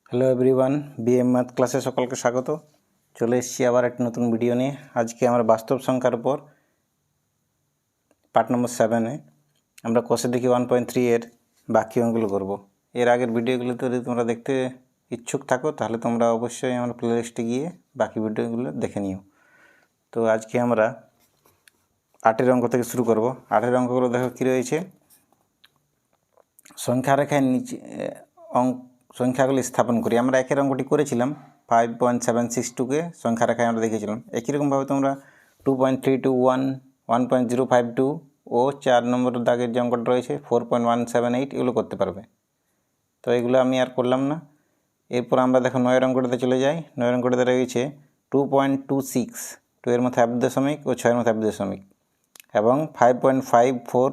Hello everyone, BM math ক্লাসে সকলকে স্বাগত। চলে এসেছি আবার একটা নতুন ভিডিও নিয়ে। আজকে আমরা বাস্তব সংখ্যার উপর পার্ট নম্বর 7-এ আমরা কষে দেখি 1.3 এর বাকি অঙ্কগুলো করব। এর আগের ভিডিওগুলোতে যদি তোমরা দেখতে ইচ্ছুক থাকো তাহলে তোমরা অবশ্যই আমার প্লেলিস্টে গিয়ে বাকি ভিডিওগুলো দেখে নিও। তো আজকে আমরা 8-এর অঙ্ক থেকে শুরু করব। 8-এর অঙ্কগুলো দেখো কী রয়েছে। সংখ্যা রেখায় নিচে সংখ্যাগুলি স্থাপন করি। আমরা একের অঙ্কটি করেছিলাম 5.762কে সংখ্যা রেখায় আমরা দেখেছিলাম। একই রকমভাবে তোমরা 2.321, 1.052 ও 4 নম্বর দাগের যে অঙ্কটা রয়েছে 4.178 এগুলো করতে পারবে। তো এগুলো আমি আর করলাম না। এরপর আমরা দেখো 9-এর অঙ্কটাতে চলে যাই। 9-এর অঙ্কটাতে রয়েছে 2.26, 2 এর মধ্যে 8 দশমিক ও 6 এর মধ্যে 8 দশমিক, এবং 5.54,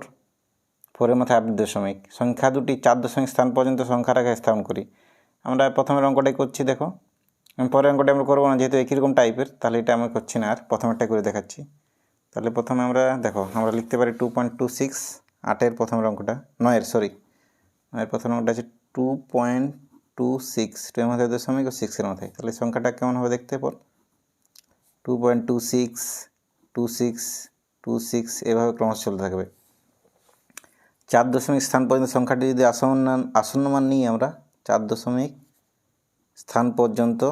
4-এর মধ্যে 8 দশমিক। সংখ্যা দুটি 4 দশমিক স্থান পর্যন্ত সংখ্যা রেখায় স্থাপন করি। আমরা প্রথমের অঙ্কটাই করছি। দেখো, আমি পরের অঙ্কটা আমরা করবো না, যেহেতু একই রকম টাইপের, তাহলে এটা আমি করছি না, আর প্রথমেরটা করে দেখাচ্ছি। তাহলে প্রথমে আমরা দেখো আমরা লিখতে পারি 2.26, 8-এর প্রথমের অঙ্কটা, 9-এর প্রথম অঙ্কটা আছে 2.26, 2 এর মধ্যে দশমিক ও 6-এর মধ্যে। তাহলে সংখ্যাটা কেমন হবে দেখতে পর 2.26, 26, 26 এভাবে ক্রমশ চলতে থাকবে। 4 দশমিক স্থান পর্যন্ত সংখ্যাটি যদি আসন্ন মান নিই আমরা, 4 দশমিক স্থান পর্যন্ত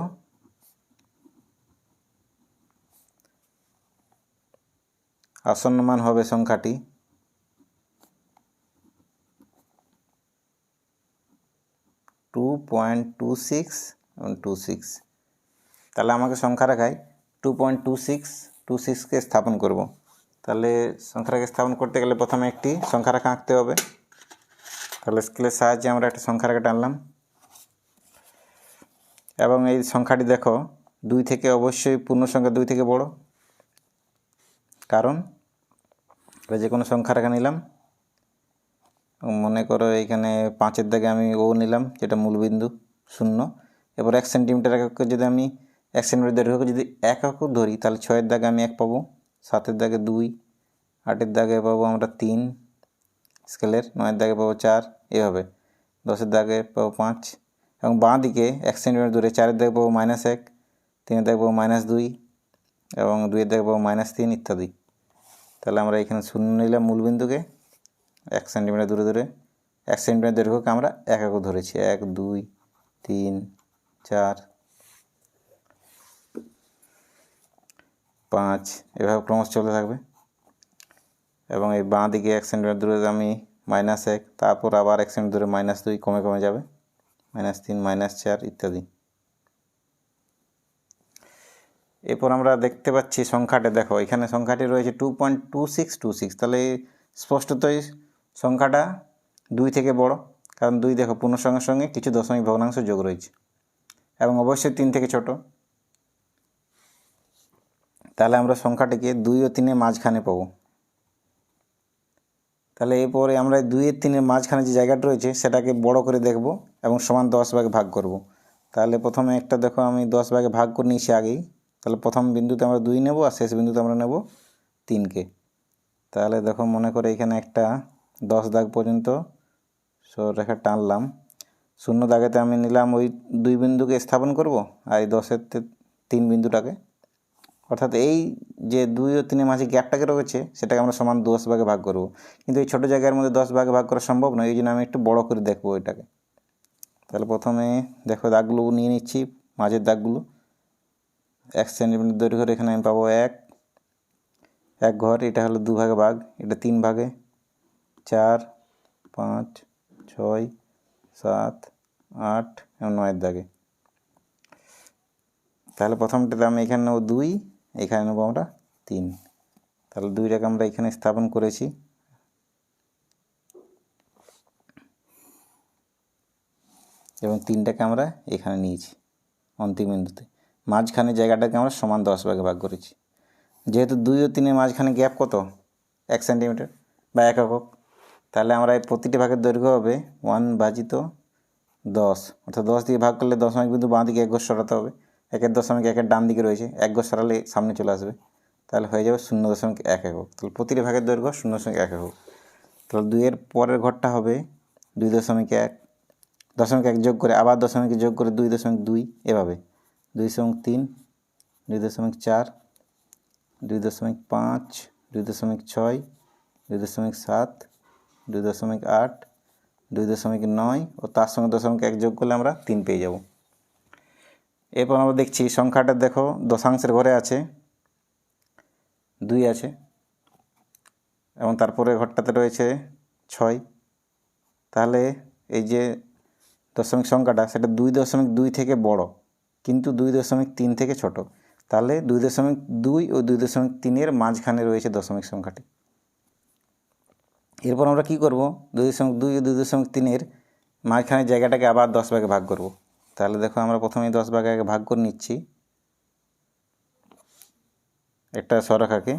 আসন্ন মান হবে সংখ্যাটি 2.26 এবং 26। তাহলে আমাকে সংখ্যা রেখায় 2.26কে স্থাপন করব। তাহলে সংখ্যা রেখা স্থাপন করতে গেলে প্রথমে একটি সংখ্যা রেখা আঁকতে হবে। তাহলে স্কেলের সাহায্যে আমরা একটা সংখ্যা রেখা টানলাম, এবং এই সংখ্যাটি দেখো 2 থেকে অবশ্যই পূর্ণ সংখ্যা 2 থেকে বড়, কারণ যে কোনো সংখ্যা রেখা নিলাম, মনে করো এইখানে 5-এর দাগে আমি ও নিলাম, যেটা মূলবিন্দু 0। এবার 1 সেন্টিমিটার এককে যদি আমি 1 সেন্টিমিটার দৈর্ঘ্যকে যদি 1 একক ধরি, তাহলে 6-এর দাগে আমি 1 পাবো, 7-এর দাগে 2, 8-এর দাগে পাবো আমরা 3 স্কেলের, 9-এর দাগে পাবো 4, এভাবে 10-এর দাগে পাবো 5, এবং বাঁ দিকে 1 সেন্টিমিটার দূরে 4-এর দাগে পাবো -1, 3-এর দাগে পাবো -2, এবং 2-এর দাগে পাবো -3 ইত্যাদি। তাহলে আমরা এখানে 0 নিলাম মূলবিন্দুকে, 1 সেন্টিমিটার দূরে দূরে 1 সেন্টিমিটার দৈর্ঘ্যকে আমরা 1 একক ধরেছি, 1, 2, 3, 4, 5 এভাবে ক্রমশ চলতে থাকবে। এবং এই বাঁ দিকে 1 সেন্টিমিটার দূরে আমি -1, তারপর আবার 1 সেন্টিমিটার দূরে -2 কমে কমে যাবে, -3, -4 ইত্যাদি। এরপর আমরা দেখতে পাচ্ছি সংখ্যাটা, দেখো এখানে সংখ্যাটি রয়েছে 2.2626। তাহলে স্পষ্টতই সংখ্যাটা 2 থেকে বড়, কারণ 2 দেখো পূর্ণ সংখ্যার সঙ্গে কিছু দশমিক ভগ্নাংশ যোগ রয়েছে, এবং অবশ্যই 3 থেকে ছোট। তাহলে আমরা সংখ্যাটিকে 2 ও 3-এর মাঝখানে পাবো। তাহলে এরপরে আমরা 2 আর 3-এর মাঝখানে যে জায়গাটা রয়েছে সেটাকে বড় করে দেখব এবং সমান 10 ভাগে ভাগ করব। তাহলে প্রথমে একটা দেখো আমি 10 ভাগে ভাগ করে নিয়েছি আগেই। তাহলে প্রথম বিন্দুতে আমরা 2 নেব, আর শেষ বিন্দুতে আমরা নেব 3কে। তাহলে দেখো মনে করে এখানে একটা 10 দাগ পর্যন্ত রেখা টানলাম। 0 দাগেতে আমি নিলাম ওই 2 বিন্দুকে স্থাপন করব, আর এই 10-এর 3 বিন্দুটাকে, অর্থাৎ এই যে 2 ও 3-এর মাঝে গ্যাপটাকে রয়েছে সেটাকে আমরা সমান 10 ভাগে ভাগ করব। কিন্তু এই ছোটো জায়গার মধ্যে 10 ভাগে ভাগ করা সম্ভব নয়, এই জন্য আমি একটু বড় করে দেখবো এটাকে। তাহলে প্রথমে দেখো দাগগুলো নিয়ে নিচ্ছি, মাঝের দাগগুলো। 1 সেন্টিমিটার দৈর্ঘ্যের এখানে আমি পাবো 1 ঘর, এটা হলো 2 ভাগে ভাগ, এটা 3 ভাগে, 4, 5, 6, 7, 8 এবং 9-এর দাগে। তাহলে প্রথমটাতে আমি এখানে নেব 2, এখানে নেব আমরা 3। তাহলে 2টাকে আমরা এখানে স্থাপন করেছি, এবং 3টাকে আমরা এখানে নিয়েছি অন্তিম বিন্দুতে। মাঝখানে জায়গাটাকে আমরা সমান 10 ভাগে ভাগ করেছি। যেহেতু 2 ও 3-এর মাঝখানে গ্যাপ কত, 1 সেন্টিমিটার বা 1 একক, তাহলে আমরা এই প্রতিটি ভাগের দৈর্ঘ্য হবে 1/10, অর্থাৎ 10 দিয়ে ভাগ করলে দশমিক বিন্দু বাঁ দিকে 1 ঘর সরাতে হবে। 1-এর দশমিক 1-এর ডান দিকে রয়েছে, 1 ঘর সরালে সামনে চলে আসবে, তাহলে হয়ে যাবে 0.1 একক। তাহলে প্রতিটি ভাগের দৈর্ঘ্য 0.1 একক। তাহলে 2-এর পরের ঘরটা হবে 2.1, দশমিক 1 যোগ করে আবার দশমিক যোগ করে 2.2 এভাবে 2.3, 2.4, 2.5, 2.6, 2.7, 2.8, 2.9 ও তার সঙ্গে 0.1 যোগ করলে আমরা 3 পেয়ে যাব। এরপর আমরা দেখছি সংখ্যাটা দেখো দশাংশের ঘরে আছে 2 আছে এবং তারপরে ঘরটাতে রয়েছে 6। তাহলে এই যে দশমিক সংখ্যাটা সেটা 2.2 থেকে বড় কিন্তু 2.3 থেকে ছোট। তাহলে 2.2 ও 2.3 এর মাঝখানে রয়েছে দশমিক সংখ্যাটি। এরপর আমরা কি করব, 2.2 ও 2.3 এর মাঝখানে জায়গাটাকে আবার 10 ভাগে ভাগ করব। তাহলে দেখো আমরা প্রথমে 10 ভাগে ভাগ করে নিচ্ছি একটা সরলরেখাকে,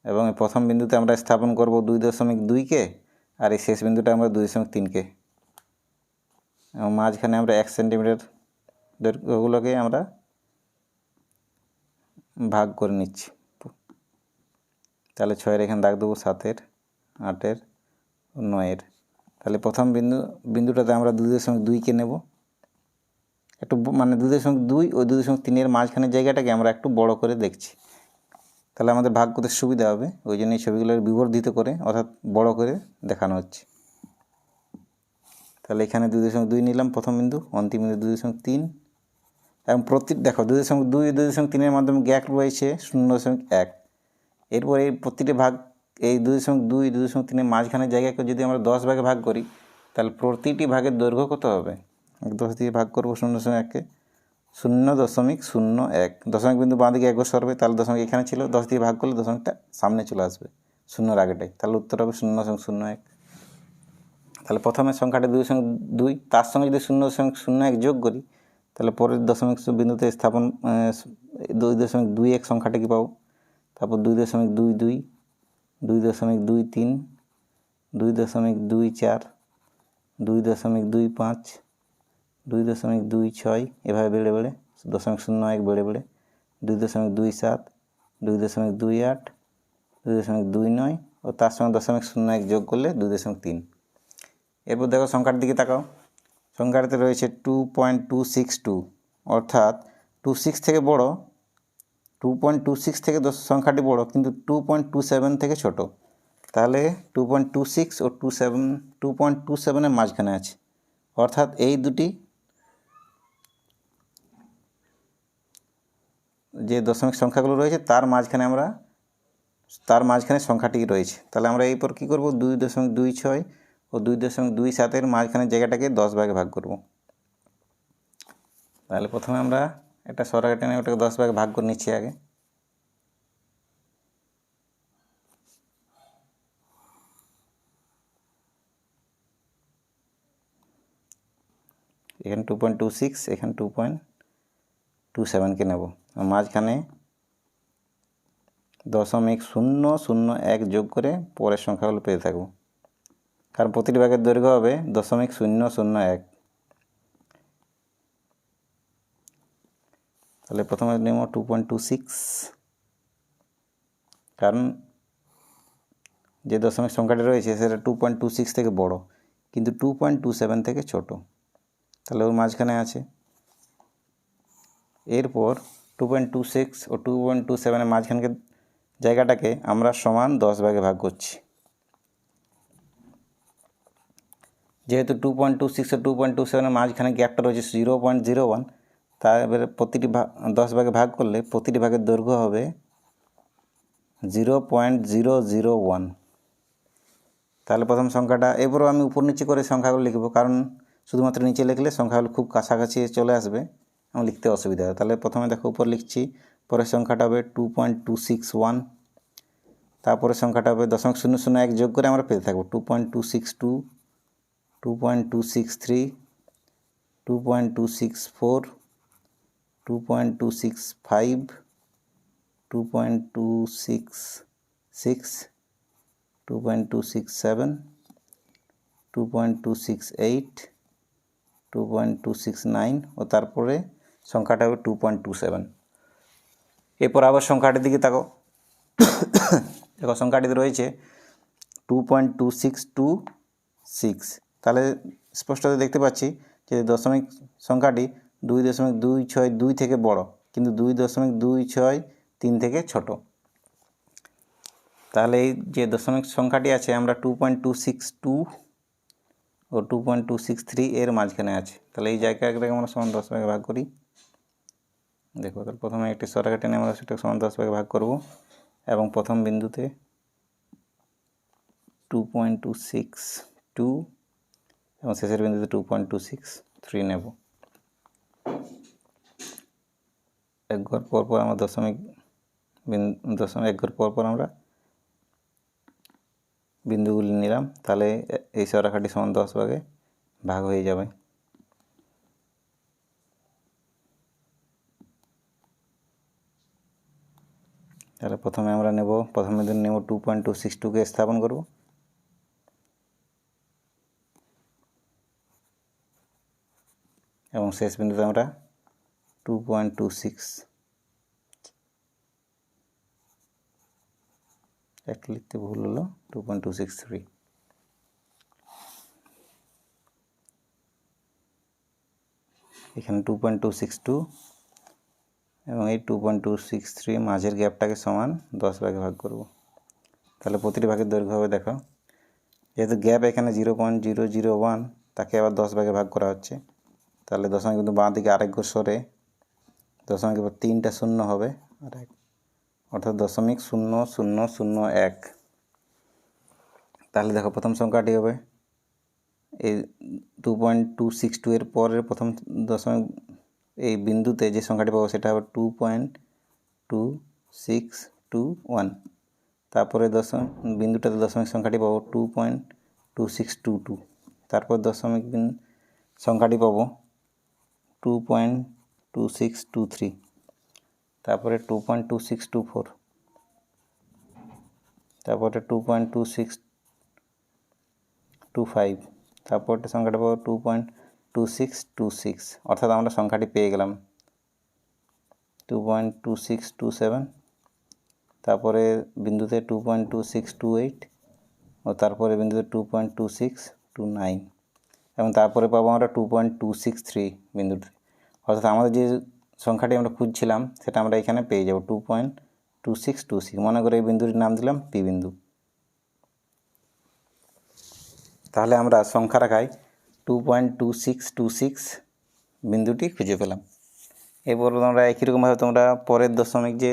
এবং এই প্রথম বিন্দুতে আমরা স্থাপন করব 2.2 কে, আর এই শেষ বিন্দুটা আমরা 2.3 কে, এবং মাঝখানে আমরা 1 সেন্টিমিটার দৈর্ঘ্যগুলোকে আমরা ভাগ করে নিচ্ছি। তাহলে 6-এর এখানে দাগ দেবো, 7-এর, 8-এর ও 9-এর। তাহলে প্রথম বিন্দুটাতে আমরা 2.2 কে নেব, একটু মানে 2.2 ও 2.3 এর মাঝখানের জায়গাটাকে আমরা একটু বড় করে দেখছি, তাহলে আমাদের ভাগ করতে সুবিধা হবে। ওই জন্য এই ছবিগুলোর বিবর্ধিত করে অর্থাৎ বড় করে দেখানো হচ্ছে। তাহলে এখানে 2.2 নিলাম প্রথম বিন্দু, অন্তিম বিন্দু 2.3, এবং দেখো 2.2 ও 2.3 এর মাধ্যমে গ্যাপ রয়েছে 0.1। এরপর এই প্রতিটি ভাগ এই 2.2 2.3 এর মাঝখানের জায়গাকে যদি আমরা 10 ভাগে ভাগ করি, তাহলে প্রতিটি ভাগের দৈর্ঘ্য কত হবে? 10 দিয়ে ভাগ করবো 0.1কে, 0.01। দশমিক বিন্দু বাঁ দিকে একবার সরবে, তাহলে দশমিক এখানে ছিল, 10 দিয়ে ভাগ করলে দশমিকটা সামনে চলে আসবে শূন্যর আগেটাই, তাহলে উত্তর হবে 0.01। তাহলে প্রথমের সংখ্যাটা 2.2, তার সঙ্গে যদি 0.01 যোগ করি, তাহলে পরের দশমিক বিন্দুতে স্থাপন 2.21 সংখ্যাটা কি পাবো? তারপর 2.22, 2.23, 2.24, 2.25, 2.26 এভাবে বেড়ে বেড়ে 0.01 বেড়ে বেড়ে 2.27, 2.28, 2.29 ও তার সঙ্গে 0.01 যোগ করলে 2.3। এরপর দেখো সংখ্যার দিকে তাকাও, সংখ্যাটাতে রয়েছে 2.262, অর্থাৎ 26 থেকে বড়, 2.26 থেকে সংখ্যাটি বড় কিন্তু 2.27 থেকে ছোট। তাহলে 2.26 ও 2.27 এর মাঝখানে আছে, অর্থাৎ এই দুটি যে দশমিক সংখ্যাগুলো রয়েছে তার মাঝখানে সংখ্যাটি রয়েছে। তাহলে আমরা এরপর কী করব, 2.26 ও 2.27 এর মাঝখানের জায়গাটাকে 10 ভাগে ভাগ করব। তাহলে প্রথমে আমরা একটা সরলরেখা টেনে ওটাকে 10 ভাগে ভাগ করে নিচ্ছি আগে। এখানে 2.26, এখানে 2.27কে নেব, মাঝখানে 0.001 যোগ করে পরের সংখ্যাগুলো পেতে থাকবো, কারণ প্রতিটি ভাগের দৈর্ঘ্য হবে 0.001। তাহলে প্রথমে নেব 2.26, কারণ যে দশমিক সংখ্যাটি রয়েছে সেটা 2.26 থেকে বড় কিন্তু 2.27 থেকে ছোট, তাহলে ওর মাঝখানে আছে। এরপর 2.26 ও 2.27 এর মাঝখানকে জায়গাটাকে আমরা সমান 10 ভাগে ভাগ করছি। যেহেতু 2.26 ও 2.27 এর মাঝখানে গ্যাপটা রয়েছে 0.01, তার এবারে প্রতিটি 10 ভাগে ভাগ করলে প্রতিটি ভাগের দৈর্ঘ্য হবে 0.001। তাহলে প্রথম সংখ্যাটা, এরপরও আমি উপর নিচে করে সংখ্যাগুলো লিখব, কারণ শুধুমাত্র নিচে লিখলে সংখ্যাগুলো খুব কাছাকাছি চলে আসবে, আমার লিখতে অসুবিধা হয়। তাহলে প্রথমে দেখো উপর লিখছি, পরের সংখ্যাটা হবে 2.261, তারপরে সংখ্যাটা হবে 0.001 যোগ করে আমরা পেতে থাকবো 2.262, 2.263, 2.264, 2.265, 2.266, 2.267, 2.268, 2.269 ও তারপরে সংখ্যাটা হবে 2.27। এরপর আবার সংখ্যাটির দিকে তাকাও, দেখো সংখ্যাটিতে রয়েছে 2.2626, তাহলে স্পষ্ট দেখতে পাচ্ছি যে দশমিক সংখ্যাটি 2.262 থেকে বড়, কিন্তু 2.263 থেকে ছোট। তাহলে এই যে দশমিক সংখ্যাটি আছে আমরা 2.262 ও 2.263 এর মাঝখানে আছে। তাহলে এই জায়গাটাকে আমরা সমান 10 ভাগে ভাগ করি। দেখো, তাহলে প্রথমে একটি সরলরেখা টেনে আমরা সেটাকে সমান 10 ভাগে ভাগ করব এবং প্রথম বিন্দুতে 2.262 এবং শেষের বিন্দুতে 2.263 নেব। এক ঘর পর পর আমরা এক ঘর পর পর আমরা বিন্দুগুলি নিলাম। তাহলে এই সরলরেখাটি সমান 10 ভাগে ভাগ হয়ে যাবে। তাহলে প্রথমে আমরা প্রথম বিন্দু নেব 2.262কে স্থাপন করব এবং শেষ বিন্দুতে আমরা 2.26 একটা লিখতে ভুল হলো, 2.263। এখানে 2.262 এবং এই 2.263 মাঝের গ্যাপটাকে সমান 10 ভাগে ভাগ করব। তাহলে প্রতিটি ভাগের দৈর্ঘ্য হবে, দেখো যেহেতু গ্যাপ এখানে 0.001, তাকে আবার 10 ভাগে ভাগ করা হচ্ছে। তাহলে দশমিক বিন্দু বাঁ দিকে আরেক ঘর সরে দশমিক এবার 3টা শূন্য হবে আর এক, অর্থাৎ 0.0001। তাহলে দেখো প্রথম সংখ্যাটি হবে এই 2.262 এর পরের প্রথম দশমিক এই বিন্দুতে যে সংখ্যাটি পাবো সেটা হবে 2.2621। তারপরে বিন্দুটাতে দশমিক সংখ্যাটি পাবো 2.2622। তারপর দশমিক সংখ্যাটি পাবো 2.2623। তারপরে 2.2624, তারপরে 2.2625, তারপরটা সংখ্যাটা পাবো 2.2626। অর্থাৎ আমরা সংখ্যাটি পেয়ে গেলাম 2.2627। তারপরে বিন্দুতে 2.2628 ও তারপরে বিন্দুতে 2.2629 এবং তারপরে পাবো আমরা 2.263 বিন্দুতে। অর্থাৎ আমাদের যে সংখ্যাটি আমরা খুঁজছিলাম সেটা আমরা এখানে পেয়ে যাব 2.2626। মনে করে এই বিন্দুটির নাম দিলাম পি বিন্দু। তাহলে আমরা সংখ্যা রাখায় 2.2626 বিন্দুটি খুঁজে পেলাম। এরপর তোমরা একই রকমভাবে তোমরা পরের দশমিক যে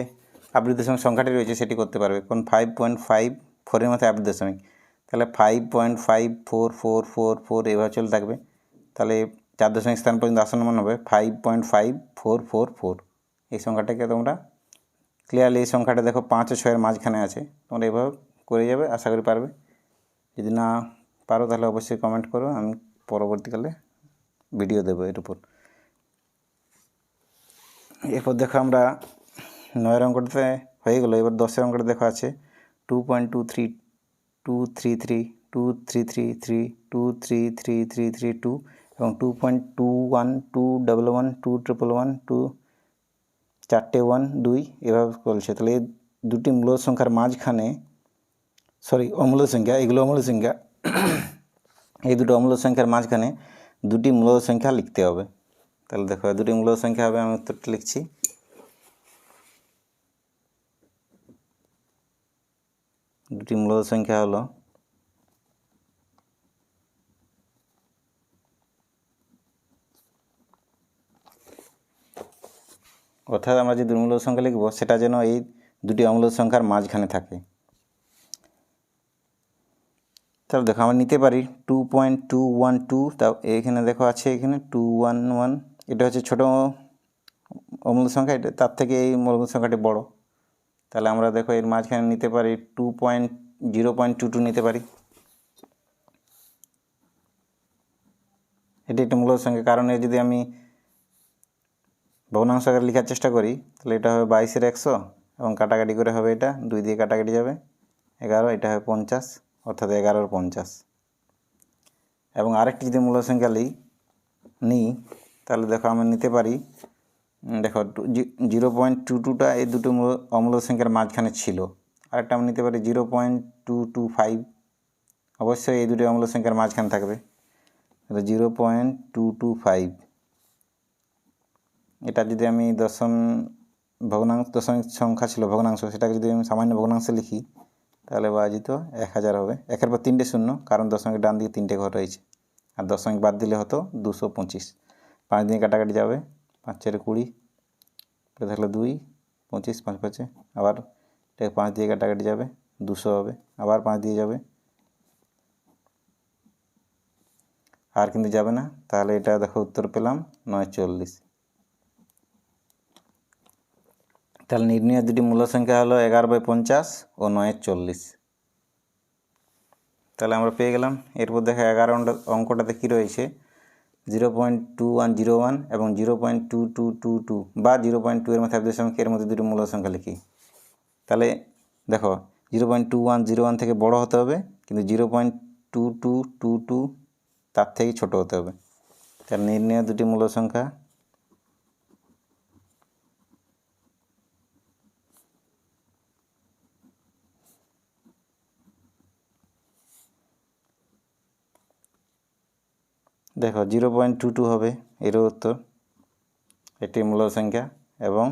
আবৃত দশমিক সংখ্যাটি রয়েছে সেটি করতে পারবে। কোন 5.54 এর মাথায় আবৃত দশমিক, তাহলে 5.5444 এভাবে চলে থাকবে। তাহলে 4 দশমিক স্থান পর্যন্ত আসন্ন মান হবে 5.5444। এই সংখ্যাটাকে তোমরা ক্লিয়ারলি, এই সংখ্যাটা দেখো 5 ও 6 এর মাঝখানে আছে। তোমরা এভাবে করে যাবে, আশা করি পারবে। যদি না পারো তাহলে অবশ্যই কমেন্ট করো, আমি পরবর্তীকালে ভিডিও দেবো এর উপর। এরপর দেখো আমরা 9 অঙ্কটাতে হয়ে গেলো। এবার 10 অঙ্কটা দেখো আছে 2.232333332 এবং 2.212111211 4টে 1 2 এভাবে চলছে। তাহলে এই দুটি মূল সংখ্যার মাঝখানে অমূল্য সংখ্যা, এগুলো অমূল্য সংখ্যা, এই দুটো অমূল্য সংখ্যার মাঝখানে দুটি মূল সংখ্যা লিখতে হবে। তাহলে দেখো দুটি মূল সংখ্যা হবে, আমি উত্তরটি লিখছি। দুটি মূল সংখ্যা হলো অর্থাৎ আমরা যে দুটি মূল সংখ্যা লিখব সেটা যেন এই দুটি অমূল্য সংখ্যার মাঝখানে থাকে। তাহলে দেখো আমরা নিতে পারি 2.212, তাও এখানে দেখো আছে এখানে 211, এটা হচ্ছে ছোটো অমূল্য সংখ্যা, এটা তার থেকে এই মূল সংখ্যাটি বড়। তাহলে আমরা দেখো এর মাঝখানে নিতে পারি 0.22 নিতে পারি। এটি একটা মূল সংখ্যা, কারণ যদি আমি ভগ্নাংশ আকারে লেখার চেষ্টা করি তাহলে এটা হবে 22 এর 100 এবং কাটাকাটি করে হবে এটা 2 দিয়ে কাটাকাটি যাবে 11, এটা হবে 50, অর্থাৎ 11 এর 50। এবং আরেকটি যদি মূল সংখ্যা নিই তাহলে দেখো আমরা নিতে পারি, দেখো 0.22টা এই দুটো অমূল্য সংখ্যার মাঝখানে ছিল। আরেকটা আমরা নিতে পারি 0.225, অবশ্যই এই দুটো অমূল্য সংখ্যার মাঝখানে থাকবে। 0.225। এটা যদি আমি দশমিক সংখ্যা ছিল ভগ্নাংশ, সেটাকে যদি আমি সামান্য ভগ্নাংশে লিখি তাহলে বাজিত 1000 হবে। 1-এর পর 3টে শূন্য, কারণ দশমিক ডান দিকে 3টে ঘর রয়েছে, আর দশমিক বাদ দিলে হতো 225। 5 দিয়ে কাটাকাটি যাবে, 5-4 20, থাকলে 2, 25, 5 5, আবার 5 দিয়ে কাটাকাটি যাবে, 200 হবে, আবার 5 দিয়ে যাবে, আর কিন্তু যাবে না। তাহলে এটা দেখো উত্তর পেলাম 940। তাহলে নির্ণয় দুটি মূল সংখ্যা হলো 11/50 ও 940। তাহলে আমরা পেয়ে গেলাম। এরপর দেখো 11 অঙ্কটাতে কী রয়েছে, 0.2101 এবং 0.2222 বা 0.2 এর মধ্যে এর মধ্যে দুটি মূল সংখ্যা লিখি। তাহলে দেখো 0.2101 থেকে বড় হতে হবে, কিন্তু 0.2222 তার থেকে ছোট হতে হবে। তাহলে নির্ণয় দুটি মূল সংখ্যা, দেখো 0.22 হবে এরও উত্তর, এটি মূল সংখ্যা, এবং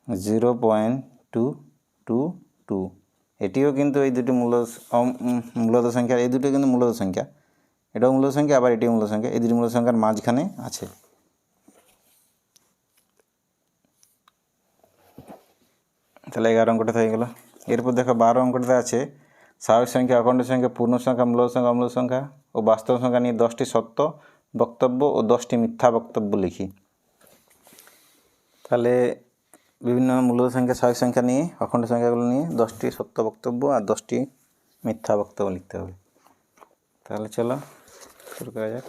0.222 এটিও কিন্তু এই দুটি মূলত সংখ্যা, এই দুটো কিন্তু মূলত সংখ্যা, এটাও মূল সংখ্যা আবার এটিও মূল সংখ্যা, এই দুটি মূল সংখ্যার মাঝখানে আছে। তাহলে 11 অঙ্কটা হয়ে গেল। এরপর দেখো 12 অঙ্কটাতে আছে স্বাভাবিক সংখ্যা, অখণ্ড সংখ্যা, পূর্ণ সংখ্যা, মূল সংখ্যা, অমূল সংখ্যা ও বাস্তব সংখ্যা নিয়ে 10টি সত্য বক্তব্য ও 10টি মিথ্যা বক্তব্য লিখি। তাহলে বিভিন্ন মূল সংখ্যা, স্বাভাবিক সংখ্যা নিয়ে, অখণ্ড সংখ্যাগুলো নিয়ে 10টি সত্য বক্তব্য আর 10টি মিথ্যা বক্তব্য লিখতে হবে। তাহলে চলো শুরু করা যাক।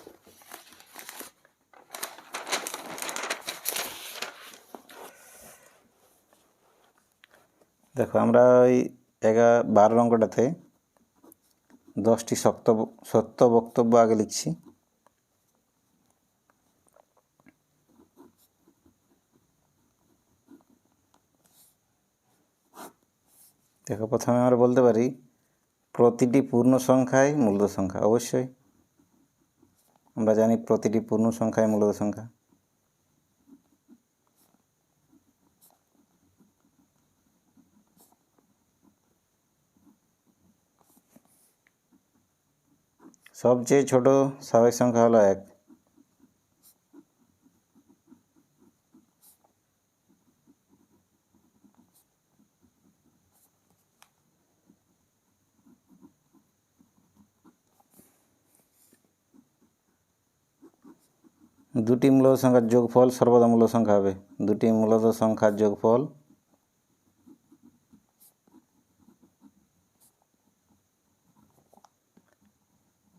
দেখো আমরা ওই 12 অঙ্কটাতে 10টি সত্য বক্তব্য আগে লিখছি। দেখো প্রথমে আমরা বলতে পারি প্রতিটি পূর্ণ সংখ্যাই মূলত সংখ্যা। অবশ্যই আমরা জানি প্রতিটি পূর্ণ সংখ্যাই মূলত সংখ্যা। সবচেয়ে ছোট স্বাভাবিক সংখ্যা হলো 1। দুটি মূলত সংখ্যার যোগফল সর্বদা মূল সংখ্যা হবে। দুটি মূলত সংখ্যার যোগফল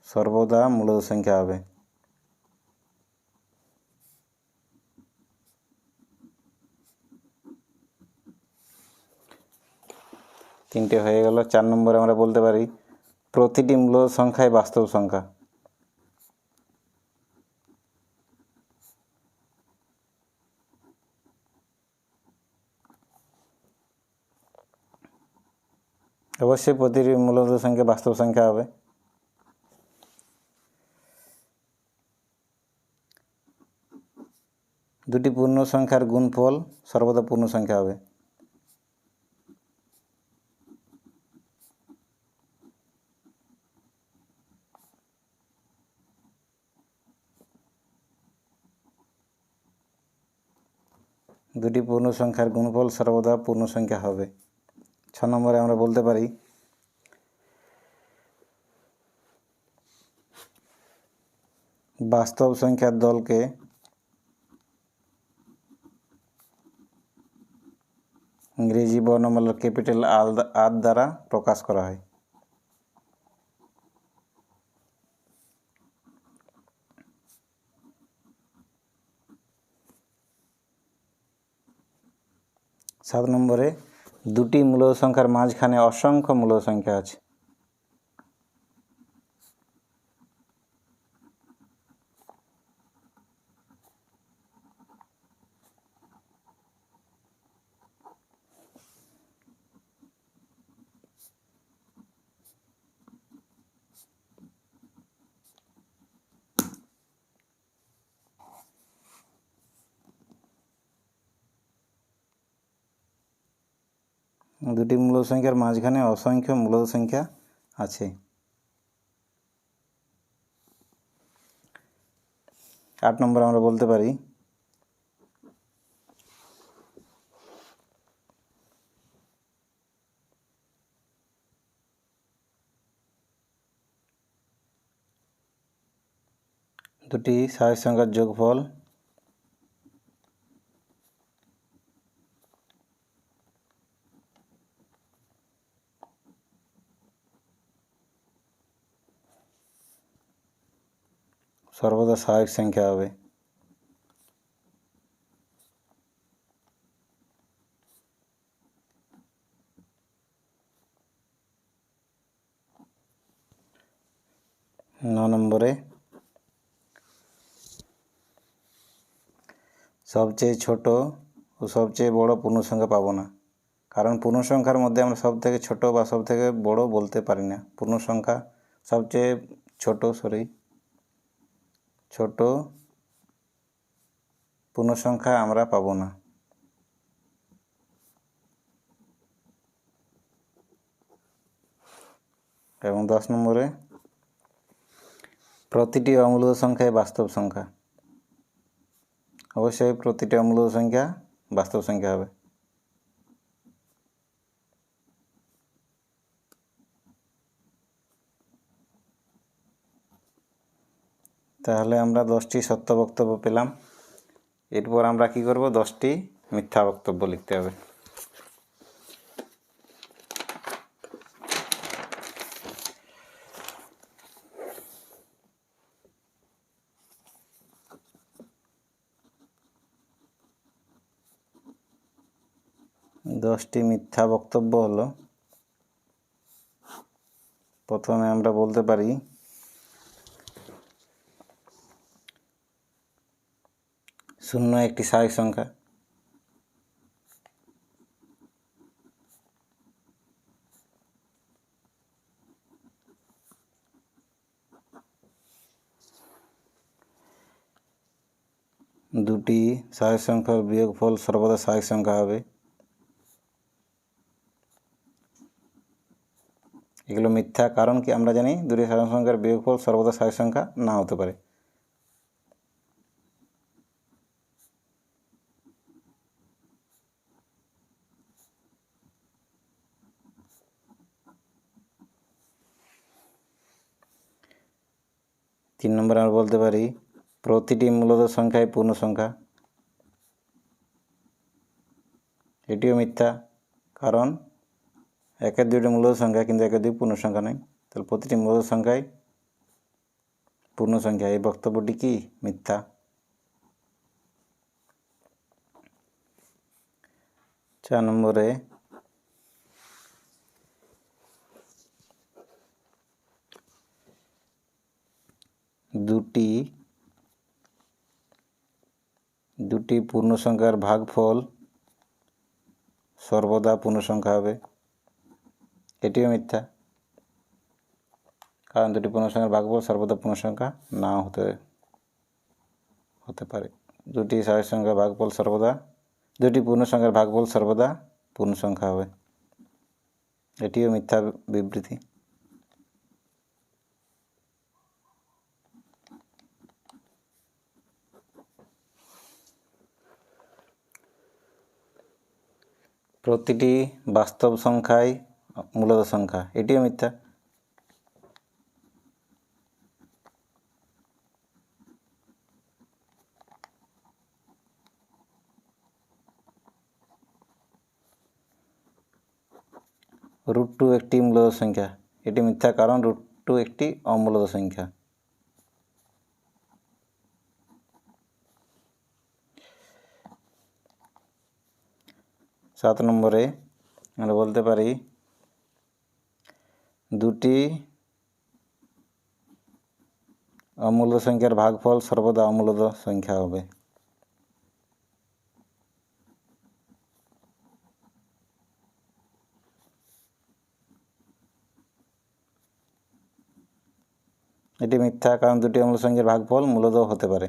সর্বদা মূলত সংখ্যা হবে। তিনটে হয়ে গেল। 4 নম্বরে আমরা বলতে পারি প্রতিটি মূলত সংখ্যাই বাস্তব সংখ্যা। অবশ্যই প্রতিটি মূলত সংখ্যা বাস্তব সংখ্যা হবে। দুটি পূর্ণ সংখ্যার গুণফল সর্বদা পূর্ণ সংখ্যা হবে। দুটি পূর্ণ সংখ্যার গুণফল সর্বদা পূর্ণ সংখ্যা হবে। 6 নম্বরে আমরা বলতে পারি বাস্তব সংখ্যার দলকে ইংরেজি বর্ণমালার ক্যাপিটাল আর দ্বারা প্রকাশ করা হয়। সাত নম্বরে দুটি মূলত সংখ্যার মাঝখানে অসংখ্য মূলত সংখ্যা আছে। দুটি মূলদ সংখ্যার মাঝখানে অসংখ্য মূলদ সংখ্যা আছে। 8 নম্বর আমরা বলতে পারি দুটি স্বাভাবিক সংখ্যার যোগফল সর্বদা স্বাভাবিক সংখ্যা হবে। ন নম্বরে সবচেয়ে ছোট ও সবচেয়ে বড় পূর্ণসংখ্যা পাবো না, কারণ পূর্ণসংখ্যার মধ্যে আমরা সব থেকে ছোট বা সব থেকে বড় বলতে পারি না। পূর্ণসংখ্যা সবচেয়ে ছোট পূর্ণসংখ্যা আমরা পাবো না। এবং 10 নম্বরে প্রতিটি অমূলদ সংখ্যাই বাস্তব সংখ্যা। অবশ্যই প্রতিটি অমূলদ সংখ্যা বাস্তব সংখ্যা হবে। তাহলে আমরা 10টি সত্য বক্তব্য পেলাম। এরপর আমরা কি করব, 10টি মিথ্যা বক্তব্য লিখতে হবে। দশটি মিথ্যা বক্তব্য হলো, প্রথমে আমরা বলতে পারি শূন্য একটি স্বাভাবিক সংখ্যা। দুটি স্বাভাবিক সংখ্যার বিয়োগফল সর্বদা স্বাভাবিক সংখ্যা হবে। এগুলো মিথ্যা, কারণ কি আমরা জানি দুটি স্বাভাবিক সংখ্যার বিয়োগফল সর্বদা স্বাভাবিক সংখ্যা না হতে পারে। তিন নম্বর আমরা বলতে পারি প্রতিটি মূলদ সংখ্যাই পূর্ণ সংখ্যা। এটিও মিথ্যা, কারণ একের দুইটি মূলদ সংখ্যা কিন্তু একের দুই পূর্ণ সংখ্যা নয়। তাহলে প্রতিটি মূলদ সংখ্যাই পূর্ণ সংখ্যা, এই বক্তব্যটি কি মিথ্যা। 4 নম্বরে দুটি পূর্ণ সংখ্যার ভাগফল সর্বদা পূর্ণ সংখ্যা হবে। এটিও মিথ্যা, কারণ দুটি পূর্ণ সংখ্যার ভাগফল সর্বদা পূর্ণ সংখ্যা না হতে পারে। দুটি স্বাভাবিক সংখ্যার ভাগফল সর্বদা দুটি পূর্ণ সংখ্যার ভাগফল সর্বদা পূর্ণ সংখ্যা হবে। এটিও মিথ্যা বিবৃতি। প্রতিটি বাস্তব সংখ্যাই মূলদ সংখ্যা, এটিও মিথ্যা। √2 একটি মূলদ সংখ্যা, এটি মিথ্যা, কারণ √2 একটি অমূলদ সংখ্যা। সাত নম্বরে আমরা বলতে পারি দুটি অমূলদ সংখ্যার ভাগফল সর্বদা অমূলদ সংখ্যা হবে। এটি মিথ্যা, কারণ দুটি অমূলদ সংখ্যার ভাগফল মূলদও হতে পারে।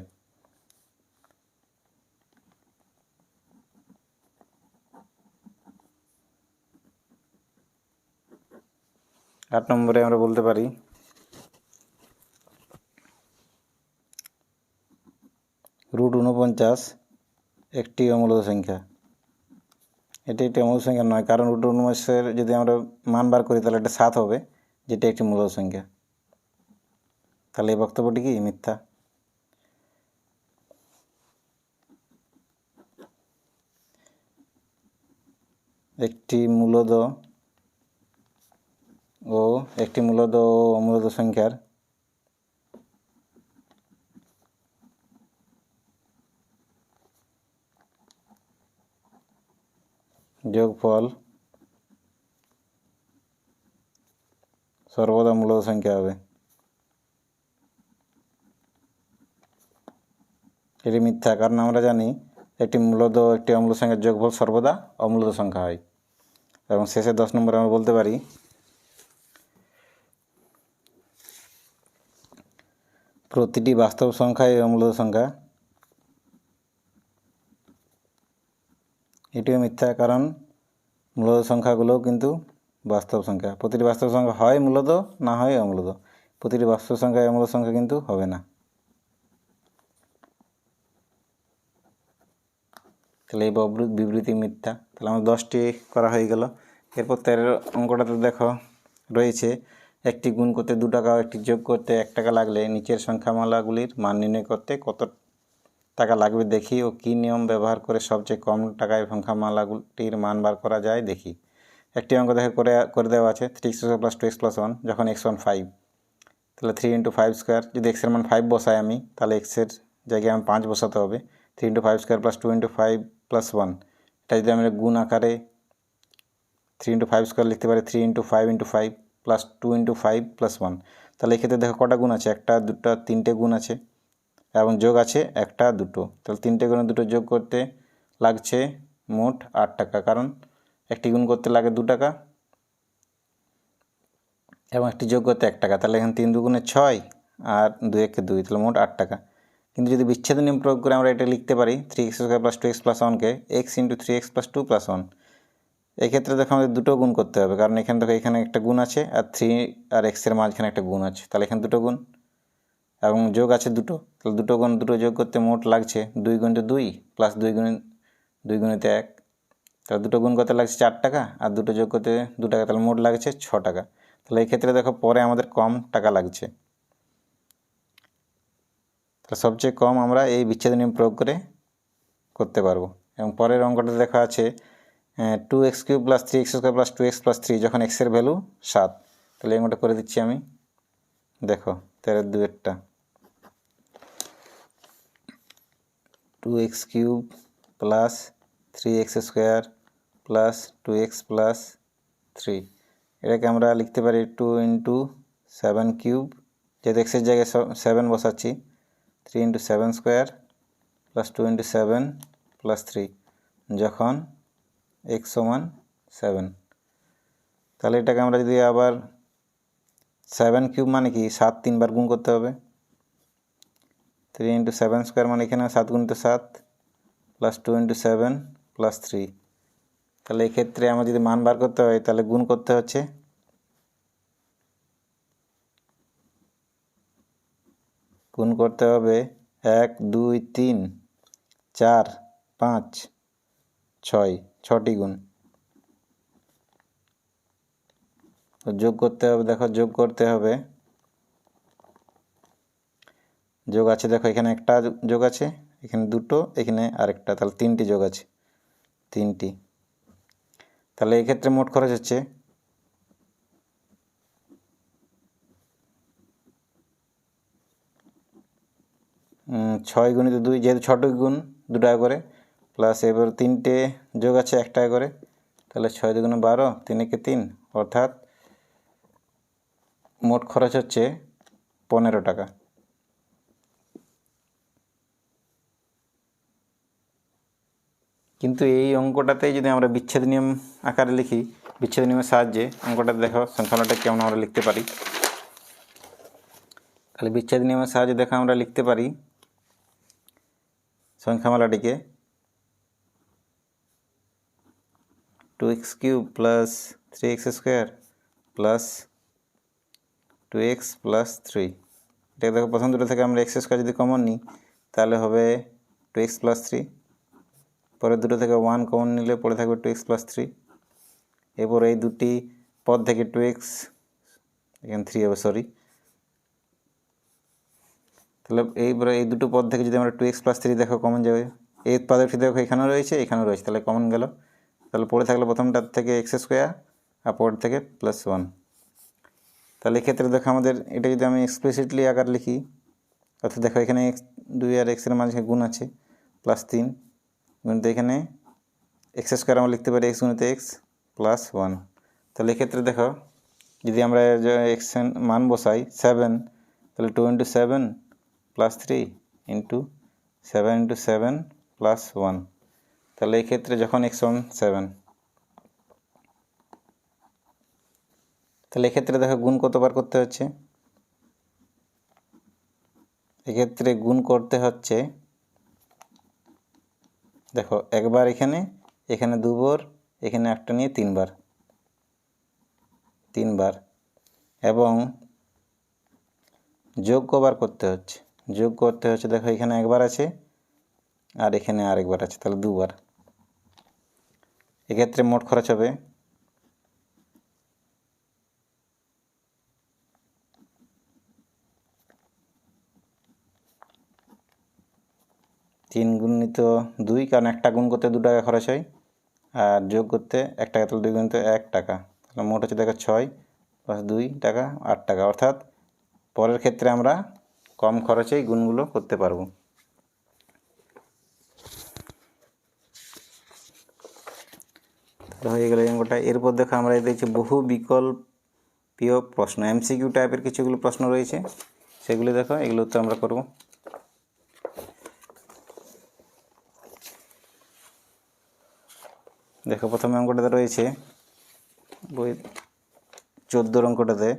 8 নম্বরে আমরা বলতে পারি √49 একটি অমূলদ সংখ্যা। এটি একটি অমূলদ সংখ্যা নয়, কারণ √49 যদি আমরা মান বার করি তাহলে এটা 7 হবে, যেটা একটি মূলদ সংখ্যা। তাহলে এই বক্তব্যটি কি মিথ্যা। একটি মূলদ ও অমূলদ সংখ্যার যোগফল সর্বদা মূলদ সংখ্যা হবে। এটি মিথ্যা, কারণ আমরা জানি একটি মূলদ একটি অমূলদ সংখ্যার যোগফল সর্বদা অমূলদ সংখ্যা হয়। এবং শেষে 10 নম্বরে আমরা বলতে পারি প্রতিটি বাস্তব সংখ্যাই অমূলদ সংখ্যা। এটিও মিথ্যা, কারণ মূলদ সংখ্যাগুলোও কিন্তু বাস্তব সংখ্যা। প্রতিটি বাস্তব সংখ্যা হয় মূলদ, না হয় অমূলদ। প্রতিটি বাস্তব সংখ্যা অমূলদ সংখ্যা কিন্তু হবে না। তাহলে এই বিবৃতি মিথ্যা। তাহলে আমার 10টি করা হয়ে গেল। এরপর 13 অঙ্কটাতে দেখো রয়েছে একটি গুণ করতে 2 টাকা ও একটি যোগ করতে 1 টাকা লাগলে নিচের সংখ্যামালাগুলির মান নির্ণয় করতে কত টাকা লাগবে দেখি ও কী নিয়ম ব্যবহার করে সবচেয়ে কম টাকায় সংখ্যামালাগুলির মান বার করা যায় দেখি। একটি অঙ্ক দেখে করে দেওয়া আছে 3x + 2x + 1 যখন x1 5, তাহলে 3 × 5 স্কোয়ার। যদি x এর মান 5 বসাই আমি, তাহলে x এর জায়গায় আমি 5 বসাতে হবে। 3 × 5 স্কোয়ার + 2 × 5 + 1, এটা যদি আমরা গুণ আকারে 3 × 5 স্কোয়ার লিখতে পারি 3 × 5 × 5 + 2 × 5 + 1। তাহলে এক্ষেত্রে দেখো কটা গুণ আছে, 1টা 2টা 3টে গুণ আছে এবং যোগ আছে 1টা 2টো। তাহলে 3টে গুণে 2টো যোগ করতে লাগছে মোট 8 টাকা, কারণ একটি গুণ করতে লাগে 2 টাকা এবং একটি যোগ করতে 1 টাকা। তাহলে এখানে 3 × 2 = 6 আর 2 × 1 = 2, তাহলে মোট 8 টাকা। কিন্তু যদি বিচ্ছেদ নিয়ম প্রয়োগ করে আমরা এটা লিখতে পারি 3x² + 2x + 1 কে x × 3x + 2 + 1। এক্ষেত্রে দেখো আমাদের দুটো গুণ করতে হবে, কারণ এখানে দেখো এখানে একটা গুণ আছে আর 3 আর x এর মাঝখানে একটা গুণ আছে, তাহলে এখানে দুটো গুণ এবং যোগ আছে দুটো। তাহলে দুটো গুণ দুটো যোগ করতে মোট লাগছে 2 × 2 + 2 × 1, তাহলে দুটো গুণ করতে লাগছে 4 টাকা আর দুটো যোগ করতে 2 টাকা, তাহলে মোট লাগছে 6 টাকা। তাহলে এই ক্ষেত্রে দেখো পরে আমাদের কম টাকা লাগছে। তাহলে সবচেয়ে কম আমরা এই বিচ্ছেদ নিয়ম প্রয়োগ করে করতে পারবো। এবং পরের অঙ্কটা দেখা আছে 2x³ + 3x² + 2x + 3 যখন x এর ভ্যালু 7। তাহলে এই অঙ্কটা করে দিচ্ছি আমি, দেখো 13×2 2x³ + 3x² + 2x + 3, এটাকে আমরা লিখতে পারি 2 × 7³ যেহেতু x এর জায়গায় 7 বসাচ্ছি 3 × 7² + 2 × 7 + 3 যখন x = 7। তাহলে এটাকে আমরা যদি আবার 7³ মানে কি 7 3বার গুণ করতে হবে। 3 × 7² মানে এখানে 7 × 7 + 2 × 7 + 3। তাহলে এক্ষেত্রে আমরা যদি মান বার করতে হয় তাহলে গুণ করতে হচ্ছে, গুণ করতে হবে 1 2 3 4 5 6, 6টি গুণ। যোগ করতে হবে, দেখো যোগ করতে হবে, যোগ আছে দেখো এখানে একটা যোগ আছে, এখানে দুটো, এখানে আরেকটা, তাহলে 3টি যোগ আছে 3টি। তাহলে এক্ষেত্রে মোট খরচ হচ্ছে 6 × 2, যেহেতু 6টি গুণ 2 টাকা করে, প্লাস এবার 3টে যোগ আছে 1 টাকা করে, তাহলে 6 × 2 = 12, 3 × 3, অর্থাৎ মোট খরচ হচ্ছে 15 টাকা। কিন্তু এই অঙ্কটাতে যদি আমরা বিচ্ছেদ নিয়ম আকারে লিখি, বিচ্ছেদ নিয়মের সাহায্যে অঙ্কটা দেখো সংখ্যামালাটা কেমন আমরা লিখতে পারি। তাহলে বিচ্ছেদ নিয়মের সাহায্যে দেখো আমরা লিখতে পারি সংখ্যামালাটিকে 2x³ + 3x² + 2x প্লাস 3। এটা দেখো প্রথম দুটো থেকে আমরা এক্স স্কোয়ার যদি কমন নিই তাহলে হবে 2x প্লাস 3। পরের দুটো থেকে 1 কমন নিলে পড়ে থাকবে 2x প্লাস 3। এরপর এই দুটি পদ থেকে 2x, এখানে 3 হবে, সরি। তাহলে এইবারে এই দুটো পদ থেকে যদি আমরা 2x প্লাস 3 দেখো কমন যাবে, এই পদটি দেখো এখানেও রয়েছে এখানেও রয়েছে, তাহলে কমন গেল। তাহলে পড়ে থাকলো প্রথমটার থেকে এক্স স্কোয়ার আর পরের থেকে প্লাস 1। তাহলে এক্ষেত্রে দেখো আমাদের এটা যদি আমি এক্সপ্লিসিটলি আকার লিখি, অর্থাৎ দেখো এখানে এক্স 2 আর এক্সের মাঝে গুণ আছে প্লাস 3 গুণিত এখানে এক্স স্কোয়ার আমরা লিখতে পারি এক্স গুণিত এক্স প্লাস 1। তাহলে এক্ষেত্রে দেখো যদি আমরা এক্স মান বসাই 7, তাহলে 2 × 7 প্লাস 3 ইন্টু 7 × 7 প্লাস 1। তাহলে এই ক্ষেত্রে যখন এক্স অন 7, তাহলে এক্ষেত্রে দেখো গুণ কতবার করতে হচ্ছে, এক্ষেত্রে গুণ করতে হচ্ছে দেখো একবার এখানে, এখানে দুবার, এখানে একটা নিয়ে তিনবার এবং যোগ কবার করতে হচ্ছে, যোগ করতে হচ্ছে দেখো এখানে একবার আছে আর এখানে আরেকবার আছে, তাহলে দুবার। এক্ষেত্রে মোট খরচ হবে 3 গুণিত 2, কারণ একটা গুণ করতে 2 টাকা খরচ হয় আর যোগ করতে 1 টাকা, তাহলে 2 গুণিত 1 টাকা, তাহলে মোট হচ্ছে দেখো 6 প্লাস 2 টাকা 8 টাকা। অর্থাৎ পরের ক্ষেত্রে আমরা কম খরচেই গুণগুলো করতে পারবো। হয়ে গেল এই অঙ্কটা। এরপর দেখো আমরা দেখছি বহু বিকল্পীয় প্রশ্ন, এমসিকিউ টাইপের কিছুগুলো প্রশ্ন রয়েছে, সেগুলি দেখো, এগুলো তো আমরা করব। দেখো প্রথমে অঙ্কটাতে রয়েছে বই 14 অঙ্কটাতে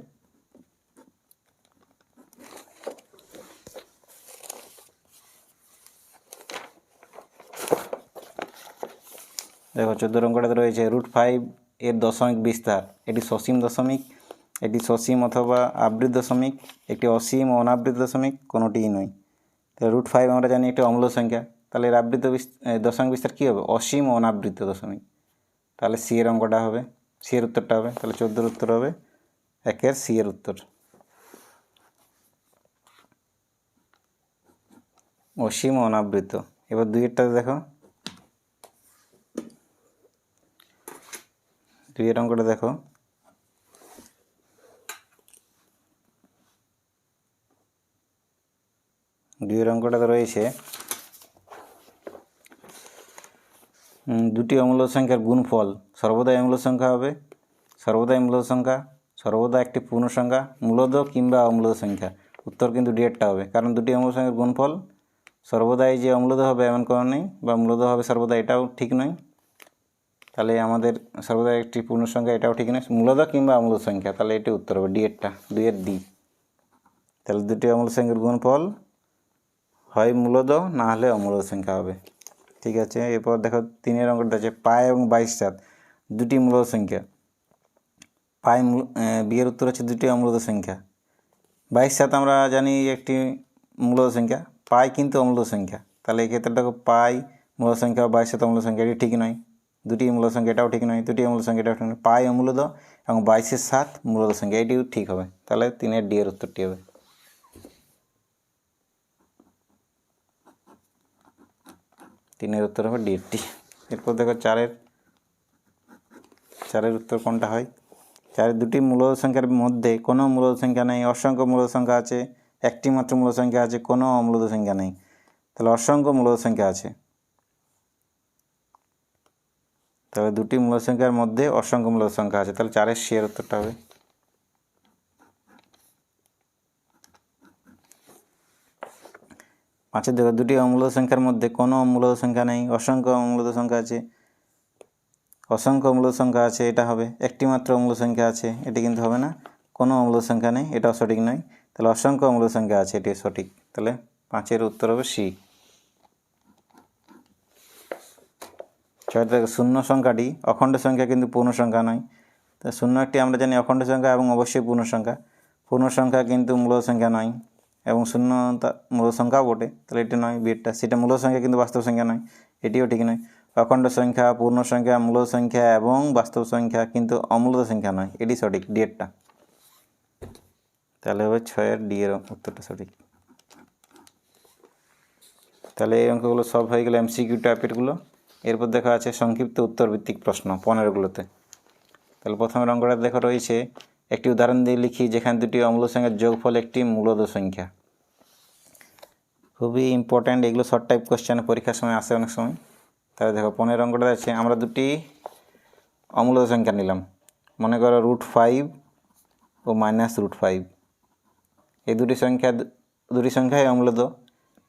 দেখো 14 অঙ্কটাতে রয়েছে √5 এর দশমিক বিস্তার, এটি সসীম দশমিক, এটি সসীম অথবা আবৃত দশমিক, একটি অসীম ও অনাবৃত দশমিক, কোনোটিই নয়। তাহলে √5 আমরা জানি একটি অম্ল সংখ্যা, তাহলে এর আবৃত দশমিক বিস্তার কী হবে, অসীম ও অনাবৃত দশমিক। তাহলে সি এর অঙ্কটা হবে, সি এর উত্তরটা হবে, তাহলে 14 উত্তর হবে 1 সি এর উত্তর, অসীম ও অনাবৃত। এবার 2 এরটাতে দেখো, 2 এর অঙ্কটা দেখো, দুইয়ের অঙ্কটাতে রয়েছে দুটি অমূল্য সংখ্যার গুণফল সর্বদাই অমূল্য সংখ্যা হবে, সর্বদাই মূল্য সংখ্যা, সর্বদা একটি পূর্ণ সংখ্যা, মূলদ কিংবা অমূল্য সংখ্যা। উত্তর কিন্তু ডিএরটা হবে, কারণ দুটি অমূল্য সংখ্যার গুণফল সর্বদাই যে অমূলদ হবে এমন কোনো নেই, বা মূলদ হবে সর্বদা এটাও ঠিক নয়। তাহলে আমাদের সর্বদা একটি পূর্ণ সংখ্যা এটাও ঠিক নয়, মূলদ কিংবা অমূল্য সংখ্যা, তাহলে এটি উত্তর হবে ডিএরটা, 2 এর ডি। তাহলে দুটি অমূল্য সংখ্যার গুণফল হয় মূলদ না হলে অমূলদ সংখ্যা হবে। ঠিক আছে, এরপর দেখো 3 এর অঙ্কটা আছে পাই এবং 22 দুটি মূলদ সংখ্যা। পাই বিয়ের উত্তর হচ্ছে দুটি অমূলদ সংখ্যা। 22 আমরা জানি একটি মূলদ সংখ্যা, পাই কিন্তু অমূলদ সংখ্যা। তাহলে এক্ষেত্রে দেখো পাই মূলদ সংখ্যা, 22 অমূলদ সংখ্যা, এটি ঠিক নয়। দুটি মূলদ সংখ্যা এটাও ঠিক নয়, দুটি অমূলদ সংখ্যা এটাও ঠিক নয়। পাই অমূলদ এবং 22 মূলদ সংখ্যা, এটিও ঠিক হবে। তাহলে 3 এর ডি এর উত্তরটি হবে। 3 এর উত্তর হবে ডি। এরপর দেখো 4 এর উত্তর কোনটা হয়। 4 দুটি মূলদ সংখ্যার মধ্যে কোনো মূলদ সংখ্যা নেই, অসংখ্য মূলদ সংখ্যা আছে, একটি মাত্র মূলদ সংখ্যা আছে, কোনো অমূলদ সংখ্যা নেই। তাহলে অসংখ্য মূলদ সংখ্যা আছে, তাহলে দুটি মূলদ সংখ্যার মধ্যে অসংখ্য মূলদ সংখ্যা আছে, তাহলে 4 এর সি এর উত্তরটা হবে। 5 দেখো দুটি অমূলদ সংখ্যার মধ্যে কোনো অমূলদ সংখ্যা নেই, অসংখ্য অমূলদ সংখ্যা আছে, অসংখ্য অমূলদ সংখ্যা আছে, এটা হবে। একটি মাত্র অমূলদ সংখ্যা আছে, এটি কিন্তু হবে না। কোনো অমূলদ সংখ্যা নেই, এটাও সঠিক নয়। তাহলে অসংখ্য অমূলদ সংখ্যা আছে, এটি সঠিক। তাহলে 5 এর উত্তর হবে সি। 6 দেখো শূন্য সংখ্যাটি অখণ্ড সংখ্যা কিন্তু পূর্ণ সংখ্যা নয়। তা শূন্য একটি আমরা জানি অখণ্ড সংখ্যা এবং অবশ্যই পূর্ণ সংখ্যা। পূর্ণ সংখ্যা কিন্তু মূল সংখ্যা নয় এবং শূন্য মূল সংখ্যাও বটে, তাহলে এটা নয় বিয়েরটা। সেটা মূল সংখ্যা কিন্তু বাস্তব সংখ্যা নয়, এটিও ঠিক নয়। অখণ্ড সংখ্যা, পূর্ণ সংখ্যা, মূল সংখ্যা এবং বাস্তব সংখ্যা কিন্তু অমূলত সংখ্যা নয়, এটি সঠিক ডিএরটা। তাহলে হবে 6-এর ডি এর উত্তরটা সঠিক। তাহলে এই অঙ্কগুলো সব হয়ে গেল এমসিকিউ টাইপেরগুলো। এরপর দেখা আছে সংক্ষিপ্ত উত্তর ভিত্তিক প্রশ্ন 15গুলোতে। তাহলে প্রথমের অঙ্কটা দেখা রয়েছে, একটি উদাহরণ দিয়ে লিখি যেখানে দুটি অমূল সংখ্যার যোগফল একটি মূলদ সংখ্যা। খুবই ইম্পর্ট্যান্ট, এগুলো শর্ট টাইপ কোশ্চেন পরীক্ষার সময় আসে অনেক সময়। তাহলে দেখো 15 অঙ্কটা আছে, আমরা দুটি অমূলদ সংখ্যা নিলাম, মনে করো √5 ও -√5। এই দুটি সংখ্যাই অমূলদ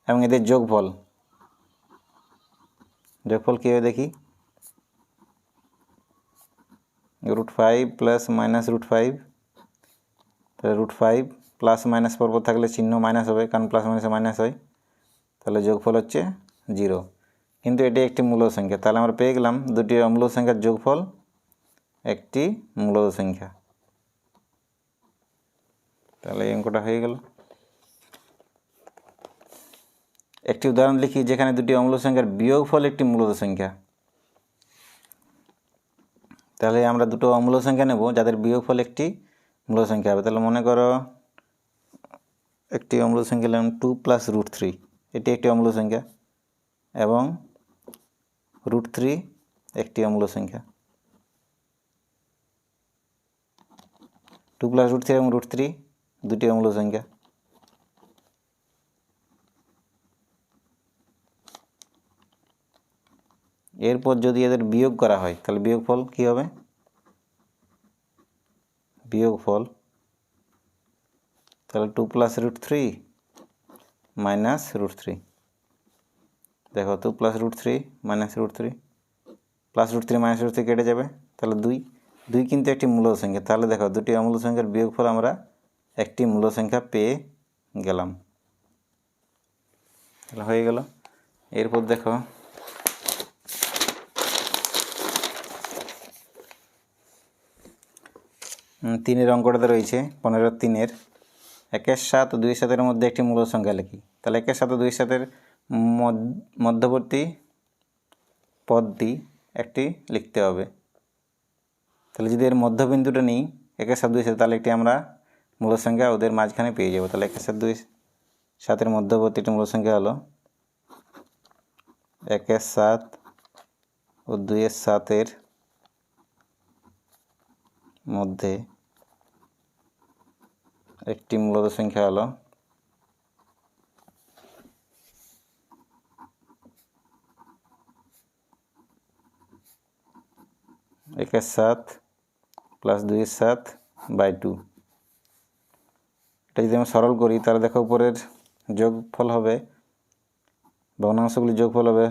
এবং এদের যোগফল কী হবে দেখি, √5 + -√5। তাহলে √5 প্লাস মাইনাস পরপর থাকলে চিহ্ন মাইনাস হবে, কারণ প্লাস মাইনাসে মাইনাস হয়। তাহলে যোগফল হচ্ছে 0, কিন্তু এটি একটি মূলদ সংখ্যা। তাহলে আমরা পেয়ে গেলাম দুটি অমূলদ সংখ্যার যোগফল একটি মূলদ সংখ্যা। তাহলে এই অঙ্কটা হয়ে গেল। একটি উদাহরণ লিখি যেখানে দুটি অমূলদ সংখ্যার বিয়োগফল একটি মূলদ সংখ্যা। তাহলে আমরা দুটো অমূলদ সংখ্যা নেব যাদের বিয়োগফল একটি মূলদ সংখ্যা হবে। তাহলে মনে করো একটি অমূলদ সংখ্যা নিলাম 2 + √3, এটি একটি অমূলদ সংখ্যা এবং √3 একটি অমূলদ সংখ্যা। 2 + √3 এবং √3 দুটি অমূলদ সংখ্যা। এরপর যদি এদের বিয়োগ করা হয় তাহলে বিয়োগফল কী হবে, বিয়োগফল তাহলে 2 + √3 -√3। দেখো 2 + √3 -√3 +√3 -√3 কেটে যাবে, তাহলে 2 কিন্তু একটি মূলদ সংখ্যা। তাহলে দেখো দুটি অমূলদ সংখ্যার বিয়োগফল আমরা একটি মূলদ সংখ্যা পেয়ে গেলাম। তাহলে হয়ে গেল। এরপর দেখো 3-এর অঙ্কটাতে রয়েছে 15-3-এর 1-এর 7 ও 2-এর 7-এর মধ্যে একটি মূলদ সংখ্যা লিখি। তাহলে 1-এর 7 ও 2-এর 7-এর মধ্যবর্তী পদটি একটি লিখতে হবে। তাহলে যদি এর মধ্যবিন্দুটা নিই 1-এর 7 2-এর 7, তাহলে একটি আমরা মূলদ সংখ্যা ওদের মাঝখানে পেয়ে যাব। তাহলে 1-এর 7 2-এর 7-এর মধ্যবর্তী একটি মূলদ সংখ্যা হলো 1-এর 7 ও 2-এর 7-এর মধ্যে একটি মূলদ সংখ্যা হলো 1-এর 7 + 2-এর 7/2। এটা যদি আমরা সরল করি তাহলে দেখো উপরের যোগফল হবে, ভগ্নাংশগুলির যোগফল হবে,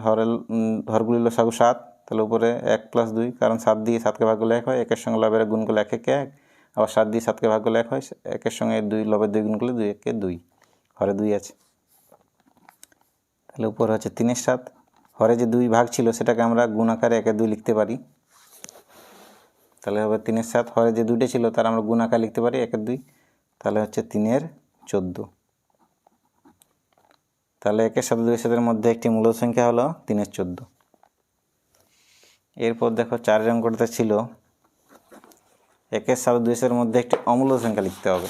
হরগুলি লসাগু 7, তাহলে উপরে 1 + 2, কারণ 7 দিয়ে 7কে ভাগ করলে 1 হয়, 1-এর সঙ্গে লবের গুণ করলে 1 1 1, আবার 7 দিয়ে 7কে ভাগ করলে 1 হয়, 1-এর সঙ্গে 2 লবের 2 গুণ করলে 2 1 2, হরে 2 আছে। তাহলে উপরে হচ্ছে 3-এর 7, হরে যে 2 ভাগ ছিল সেটাকে আমরা গুণ আকারে 1 2 লিখতে পারি। তাহলে হবে 3-এর 7, হরে যে 2টে ছিল তার আমরা গুণ আকারে লিখতে পারি 1 2, তাহলে হচ্ছে 3-এর 14। তাহলে 1-এর 7 2-এর 7-এর মধ্যে একটি মূলদ সংখ্যা হলো 3-এর 14। এরপর দেখো 4-এর অঙ্কটাতে ছিল 1-এর 7 2-এর 7-এর মধ্যে একটি অমূলদ সংখ্যা লিখতে হবে।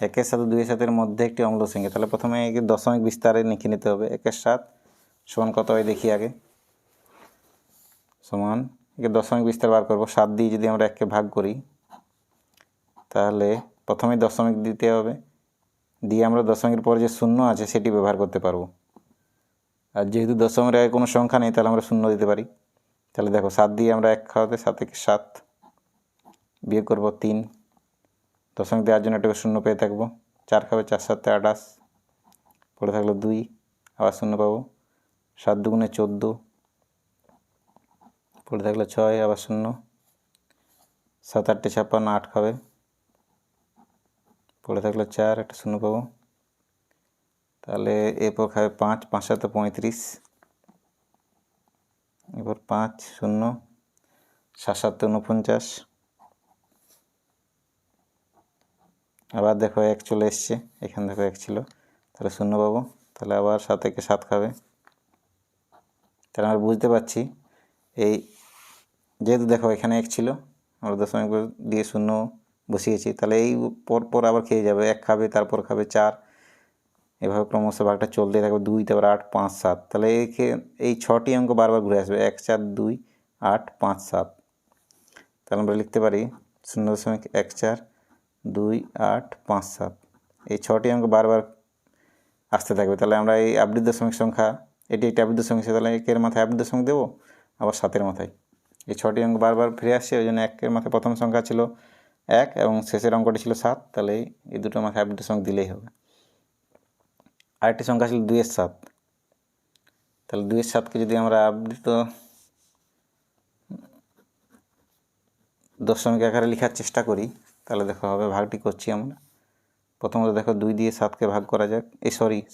1-এর 7 2-এর 7-এর মধ্যে একটি অমূলদ সংখ্যা, তাহলে প্রথমে একে দশমিক বিস্তারে লিখে নিতে হবে। 1-এর 7 সমান কত হয় দেখি আগে, সমান একে দশমিক বিস্তার বার করবো। 7 দিয়ে যদি আমরা 1কে ভাগ করি তাহলে প্রথমে দশমিক দিতে হবে, দিয়ে আমরা দশমিকের পরে যে শূন্য আছে সেটি ব্যবহার করতে পারবো। আর যেহেতু দশমিকের আগে কোনো সংখ্যা নেই তাহলে আমরা শূন্য দিতে পারি। তাহলে দেখো 7 দিয়ে আমরা 1 খাওয়াতে 7 থেকে 7 বিয়োগ করবো 3, দশমিক দেওয়ার জন্য এটাকে শূন্য পেয়ে থাকবো। 4 খাবে 4 7 28, পড়ে থাকলো 2, আবার শূন্য পাবো। 7 2 14, পড়ে থাকলো 6, আবার শূন্য। 7 8 56, 8 খাবে, পড়ে থাকলো 4, একটা শূন্য পাবো। তাহলে এরপর খাবে 5 5 7 35, এরপর 5 0 7 7 49, আবার দেখো 1 চলে এসছে, এখানে দেখো 1 ছিল, তাহলে 0 পাবো। তাহলে আবার 7 একে 7 খাবে। তাহলে আমরা বুঝতে পারছি এই যেহেতু দেখো এখানে 1 ছিল, আমরা দশমিক দিয়ে 0 বসিয়েছি, তাহলে এই পর আবার খেয়ে যাবে, 1 খাবে, তারপর খাবে 4, এভাবে ক্রমশ ভাগটা চলতেই থাকবে। 2, তারপর 8, 5, 7, তাহলে এই 6টি অঙ্ক বারবার ঘুরে আসবে, 1, 4, 2, 8, 5, 7। তাহলে আমরা লিখতে পারি 0.14, 2, 8, 5, 7, এই 6টি অঙ্ক বারবার আসতে থাকবে। তাহলে আমরা এই আবৃত দশমিক সংখ্যা, এটি একটি আবৃত দশমিক, তাহলে 1-এর মাথায় আবৃত দশমিক দেবো, আবার 7-এর মাথায়। এই 6টি অঙ্ক বারবার ফিরে আসছে, ওই জন্য 1-এর মাথায় প্রথম সংখ্যা ছিল 1 এবং শেষের অঙ্কটি ছিল 7, তাহলে এই দুটোর মাথায় আবৃত দশমিক দিলেই হবে। আরেকটি সংখ্যা ছিল 2-এর 7, তাহলে 2-এর 7কে যদি আমরা আবৃত দশমিক আকারে লেখার চেষ্টা করি, তাহলে দেখো হবে, ভাগটি করছি আমরা। প্রথমত দেখো 2 দিয়ে 7কে ভাগ করা যাক,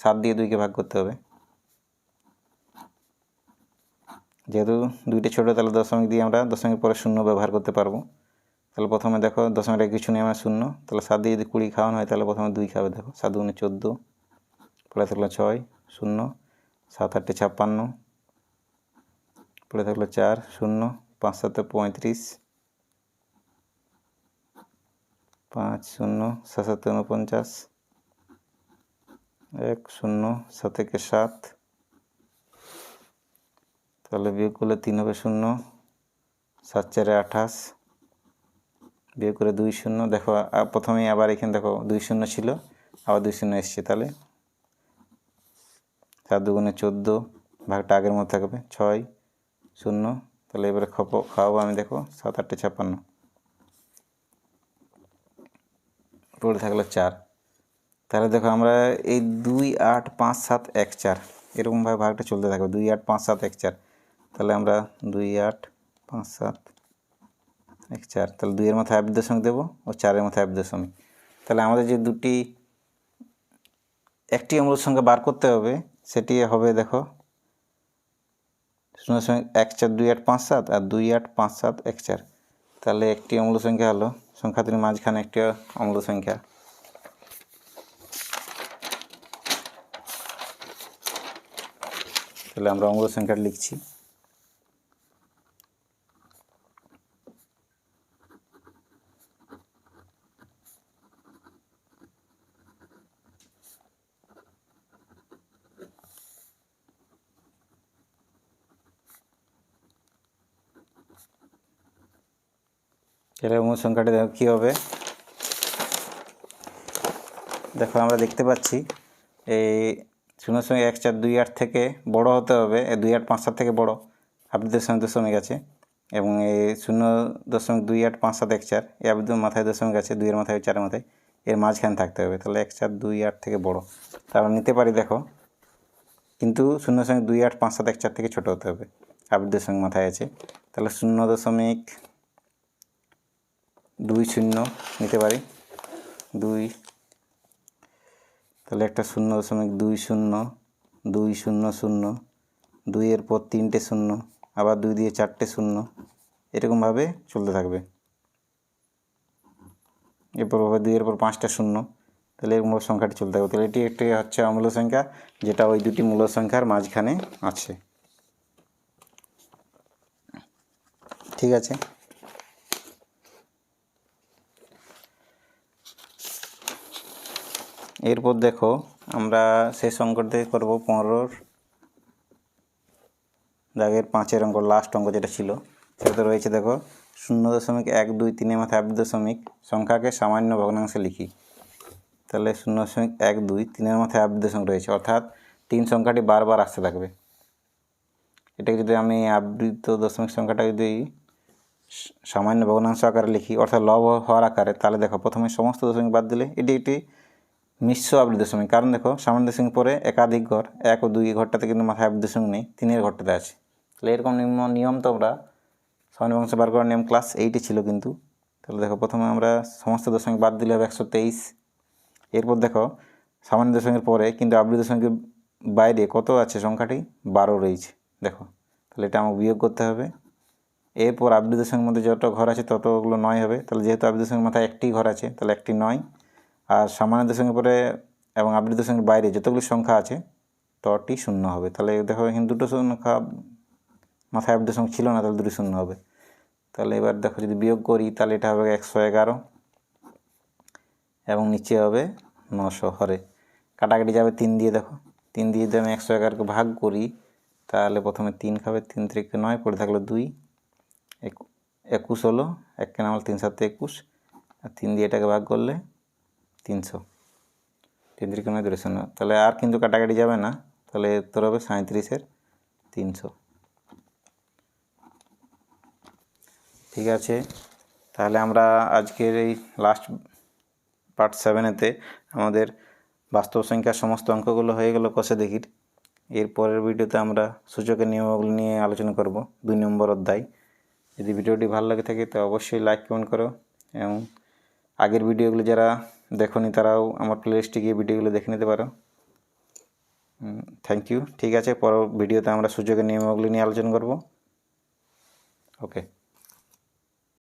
7 দিয়ে 2কে ভাগ করতে হবে। যেহেতু 2টি ছোটো, তাহলে দশমিক দিয়ে আমরা দশমিক পরে 0 ব্যবহার করতে পারবো। তাহলে প্রথমে দেখো দশমিকটা কিছু নেই, আমরা 0, তাহলে 7 দিয়ে যদি 20 খাওয়ানো হয়, তাহলে প্রথমে 2 খাবে। দেখো 7 × 14, পরে থাকলো 6, 0, 7 × 8 = 56, পরে থাকলো 4, 0, 5 × 7 = 35, 5, 0, 7 × 7 = 49, 1, 0, 7 একে 7, তাহলে বিয়োগ করলে 3 হবে 0, 7, 4 = 28, বিয়োগ করে 2, 0। দেখো প্রথমেই আবার এখানে দেখো 2, 0 ছিল, আবার 2, 0 এসছে, তাহলে 7 × 2 = 14, ভাগটা আগের মতো থাকবে, 6, 0, তাহলে এবারে খাওয়াবো আমি। দেখো 7, 8 = 56, পড়ে থাকলো 4। তাহলে দেখো আমরা এই 2, 8, 5, 7, 1, 4 এরকমভাবে ভাগটা চলতে থাকবে, 2, 8, 5, 7, 1, 4। তাহলে আমরা 2, 8, 5, 7, 1, 4, তাহলে 2-এর মাথায় আবৃত দশমিক দেবো ও 4-এর মাথায় আবৃত দশমিক। তাহলে আমাদের যে একটি অম্ল সংখ্যা বার করতে হবে, সেটি হবে দেখো 0.1, 4, 2, 8, 5, 7 আর 2, 8, 5, 7, 1, 4। তাহলে একটি অম্ল সংখ্যা হলো, সংখ্যাটির মাঝখানে একটি অম্ল সংখ্যা। তাহলে আমরা অম্ল সংখ্যাটা লিখছি। তাহলে অম্ল সংখ্যাটি দেখো কী হবে, দেখো আমরা দেখতে পাচ্ছি এই 0.1, 4, 2, 8 থেকে বড় হতে হবে, 2, 8, 5, 7 থেকে বড় আবৃত দশমিক আছে, এবং এই 0.2, 8, 5, 7, 1, 4 এই আবৃত মাথায় দশমিক আছে, 2-এর মাথায় 4-এর মাথায়, এর মাঝখানে থাকতে হবে। তাহলে 1, 4, 2, 8 থেকে বড়, তাহলে নিতে পারি দেখো, কিন্তু 0.2, 8, 5, 7, 1, 4 থেকে ছোটো হতে হবে, আবৃত দশমিক মাথায় আছে। তাহলে 0.20 নিতে পারি, 2, তাহলে একটা 0.20, 2, 0, 0, 2-এর পর 3টে 0, আবার 2 দিয়ে 4টে 0, এরকমভাবে চলতে থাকবে। এরপর 2-এর পর 5টা 0, তাহলে এরকমভাবে সংখ্যাটি চলতে থাকবে। তাহলে এটি একটি হচ্ছে অম্ল সংখ্যা, যেটা ওই দুটি মূল সংখ্যার মাঝখানে আছে। ঠিক আছে, এরপর দেখো আমরা শেষ অঙ্কটি করবো 15-র দাগের 5-এর অঙ্ক, লাস্ট অঙ্ক যেটা ছিল, সেটাতে রয়েছে দেখো 0.123-এর মাথায় আবৃত দশমিক সংখ্যাকে সামান্য ভগ্নাংশে লিখি। তাহলে 0.123-এর মাথায় আবৃত দশমিক রয়েছে, অর্থাৎ 3 সংখ্যাটি বারবার আসতে থাকবে। এটাকে যদি আমি আবৃত দশমিক সংখ্যাটা যদি সামান্য ভগ্নাংশ আকারে লিখি, অর্থাৎ লব হওয়ার আকারে, তাহলে দেখো প্রথমে সমস্ত দশমিক বাদ দিলে এটি একটি মিশ্র আবৃত দশমিক, কারণ দেখো সামান্য দশমিক পরে একাধিক ঘর, 1 ও 2 ঘরটাতে কিন্তু মাথায় আবৃত দশমিক নেই, 3-এর ঘরটাতে আছে। তাহলে এরকম নিয়ম তোমরা সামান্য ভগ্নাংশ বার করার নিয়ম ক্লাস 8-এ ছিল কিন্তু। তাহলে দেখো প্রথমে আমরা সমস্ত দশমিক বাদ দিলে হবে 123। এরপর দেখো সামান্য দশমিকের পরে কিন্তু আবৃত দশমিকের বাইরে কত আছে, সংখ্যাটি 12 রয়েছে। দেখো তাহলে এটা আমাকে বিয়োগ করতে হবে। এরপর আবৃত দশমিকের মধ্যে যত ঘর আছে ততগুলো 9 হবে। তাহলে যেহেতু আবৃত দশমিকের মাথায় একটি ঘর আছে, তাহলে একটি 9, আর সামান্য দশমিকের পরে এবং আবৃত দশমিকের বাইরে যতগুলি সংখ্যা আছে ততটি শূন্য হবে। তাহলে দেখো এখানে দুটো সংখ্যা মাথায় আবৃত দশমিক ছিল না, তাহলে দুটি শূন্য হবে। তাহলে এবার দেখো যদি বিয়োগ করি তাহলে এটা হবে 111 এবং নিচে হবে 900 হরে। কাটাকাটি যাবে 3 দিয়ে, দেখো 3 দিয়ে যদি আমি 111কে ভাগ করি তাহলে প্রথমে 3 খাবে, 3 থেকে 9 পড়ে থাকলো 2, 21 হলো, 1 নামাল 3 7 21, আর 3 দিয়ে এটাকে ভাগ করলে 300, 3 থেকে 9 200। তাহলে আর কিন্তু কাটাকাটি যাবে না, তাহলে তোর হবে 37-এর 300। ঠিক আছে, তাহলে আমরা আজকের এই লাস্ট পার্ট 7-এতে আমাদের বাস্তব সংখ্যার সমস্ত অঙ্কগুলো হয়ে গেল কষে দেখির। এর পরের ভিডিওতে আমরা সূচকের নিয়মগুলো নিয়ে আলোচনা করব, 2 নম্বর অধ্যায়। যদি ভিডিওটি ভালো লাগে থাকে তো অবশ্যই লাইক কমেন্ট করো, এবং আগের ভিডিওগুলো যারা দেখোনি তারাও আমার প্লেলিস্টে গিয়ে ভিডিওগুলো দেখে নিতে পারো। Thank you. ঠিক আছে, পরের ভিডিওতে আমরা সূচকের নিয়মগুলো নিয়ে আলোচনা করব। ওকে।